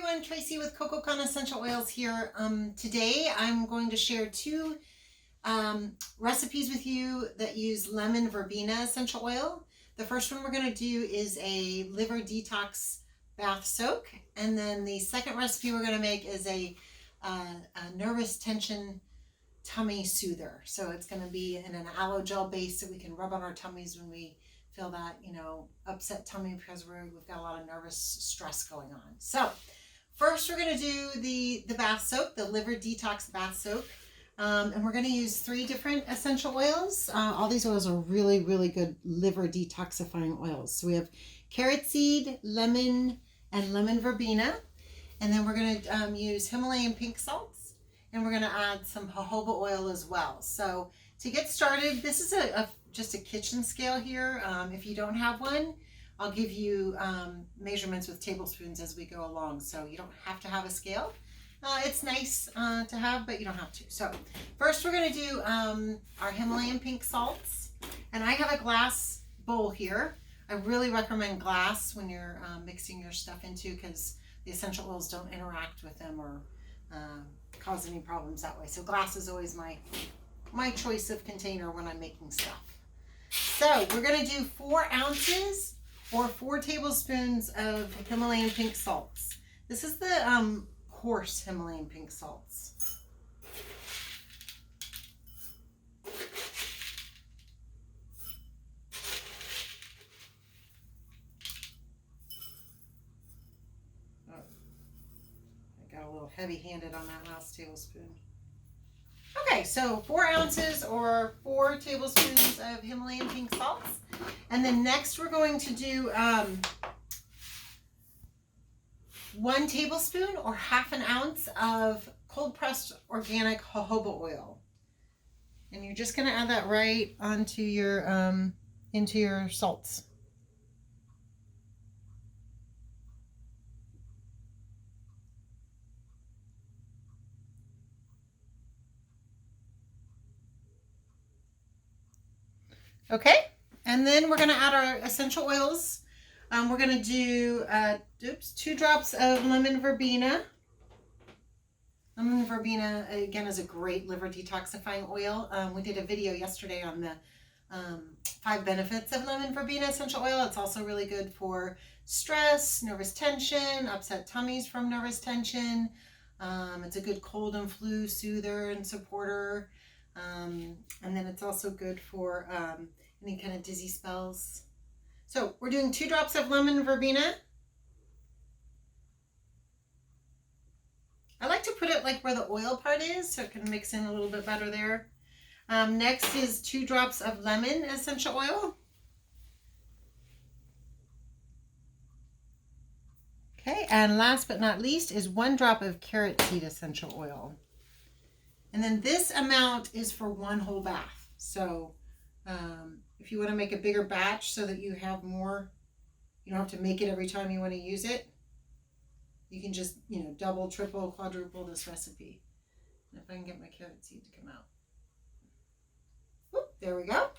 everyone, Tracy with Coco Con Essential Oils here. Today I'm going to share two recipes with you that use lemon verbena essential oil. The first one we're going to do is a liver detox bath soak, and then the second recipe we're going to make is a nervous tension tummy soother. So it's going to be in an aloe gel base that we can rub on our tummies when we feel that, upset tummy because we've got a lot of nervous stress going on. So first we're going to do the bath soak, the liver detox bath soak. And we're going to use 3 different essential oils. All these oils are really, really good liver detoxifying oils. So we have carrot seed, lemon, and lemon verbena. And then we're going to use Himalayan pink salts. And we're going to add some jojoba oil as well. So to get started, this is just a kitchen scale here. If you don't have one, I'll give you measurements with tablespoons as we go along. So you don't have to have a scale. It's nice to have, but you don't have to. So first we're going to do our Himalayan pink salts. And I have a glass bowl here. I really recommend glass when you're mixing your stuff into, because the essential oils don't interact with them or cause any problems that way. So glass is always my choice of container when I'm making stuff. So we're going to do 4 ounces or 4 tablespoons of Himalayan pink salts. This is the coarse Himalayan pink salts. Oh, I got a little heavy-handed on that last tablespoon. Okay, so 4 ounces or 4 tablespoons of Himalayan pink salts. And then next we're going to do 1 tablespoon or half an ounce of cold pressed organic jojoba oil. And you're just going to add that right onto your into your salts. Okay, and then we're going to add our essential oils. We're going to do 2 drops of lemon verbena. Lemon verbena, again, is a great liver detoxifying oil. We did a video yesterday on the 5 benefits of lemon verbena essential oil. It's also really good for stress, nervous tension, upset tummies from nervous tension. It's a good cold and flu soother and supporter. And then it's also good for any kind of dizzy spells. So we're doing 2 drops of lemon verbena. I like to put it like where the oil part is so it can mix in a little bit better there. Next is 2 drops of lemon essential oil. Okay, and last but not least is 1 drop of carrot seed essential oil. And then this amount is for 1 whole bath. So if you want to make a bigger batch so that you have more, you don't have to make it every time you want to use it. You can just, double, triple, quadruple this recipe. And if I can get my carrot seed to come out. Whoop, there we go.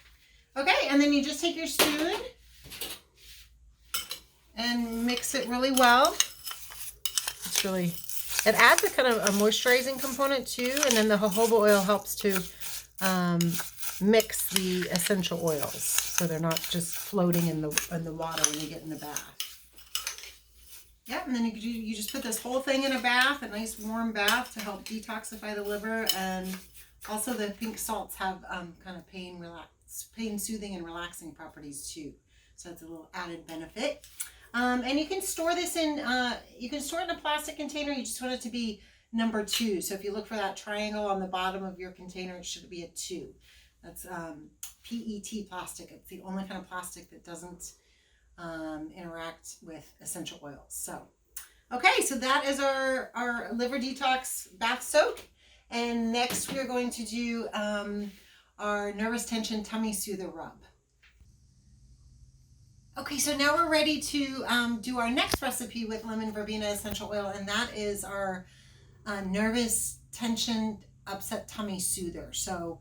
Okay, and then you just take your spoon and mix it really well. It adds a kind of a moisturizing component too, and then the jojoba oil helps to mix the essential oils so they're not just floating in the water when you get in the bath. Yeah, and then you just put this whole thing in a bath, a nice warm bath to help detoxify the liver. And also the pink salts have kind of pain soothing and relaxing properties too. So that's a little added benefit. And you can store this in, you can store it in a plastic container. You just want it to be number 2. So if you look for that triangle on the bottom of your container, it should be a 2. That's PET plastic. It's the only kind of plastic that doesn't interact with essential oils. So, okay, so that is our liver detox bath soak. And next we're going to do our nervous tension tummy soother rub. Okay, so now we're ready to do our next recipe with lemon verbena essential oil, and that is our nervous tension upset tummy soother. So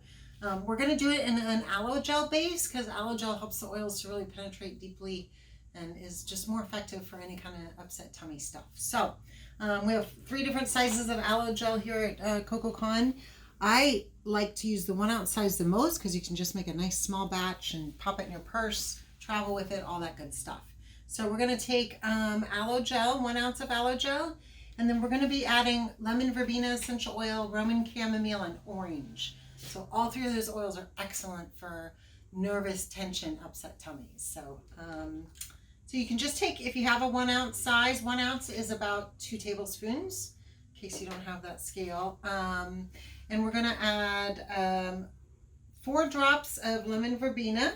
we're going to do it in an aloe gel base because aloe gel helps the oils to really penetrate deeply and is just more effective for any kind of upset tummy stuff. So We have 3 different sizes of aloe gel here at CocoCon. I like to use the 1 ounce size the most because you can just make a nice small batch and pop it in your purse, travel with it, all that good stuff. So we're going to take aloe gel, 1 ounce of aloe gel, and then we're going to be adding lemon verbena essential oil, Roman chamomile, and orange. So all 3 of those oils are excellent for nervous tension, upset tummies. So so you can just take, if you have a 1 ounce size, 1 ounce is about 2 tablespoons, in case you don't have that scale. And we're going to add 4 drops of lemon verbena.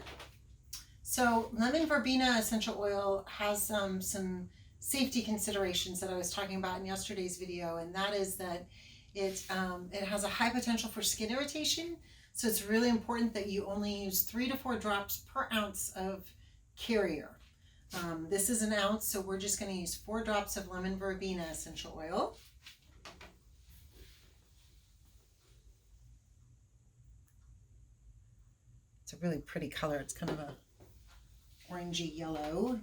So lemon verbena essential oil has some safety considerations that I was talking about in yesterday's video, and that is that it has a high potential for skin irritation. So it's really important that you only use 3 to 4 drops per ounce of carrier. This is an ounce, so we're just going to use 4 drops of lemon verbena essential oil. It's a really pretty color. It's kind of a orangey yellow.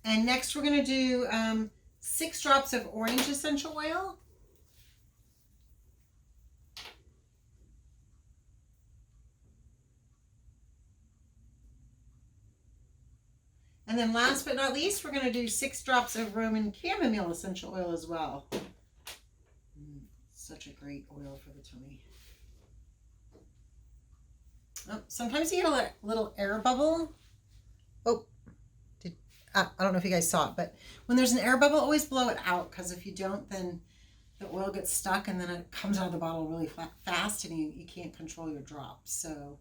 And next we're going to do 6 drops of orange essential oil. And then last but not least, we're going to do 6 drops of Roman chamomile essential oil as well. Such a great oil for the tummy. Oh, sometimes you get a little air bubble. Oh, I don't know if you guys saw it, but when there's an air bubble, always blow it out, because if you don't, then the oil gets stuck and then it comes out of the bottle really fast and you can't control your drops. So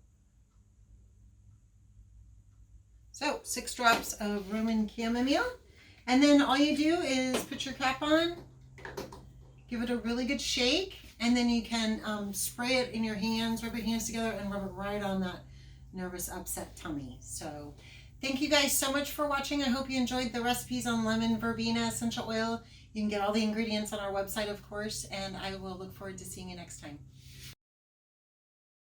6 drops of Roman chamomile, and then all you do is put your cap on, give it a really good shake, and then you can spray it in your hands, rub your hands together and rub it right on that nervous upset tummy. So thank you guys so much for watching. I hope you enjoyed the recipes on lemon verbena essential oil. You can get all the ingredients on our website, of course, and I will look forward to seeing you next time.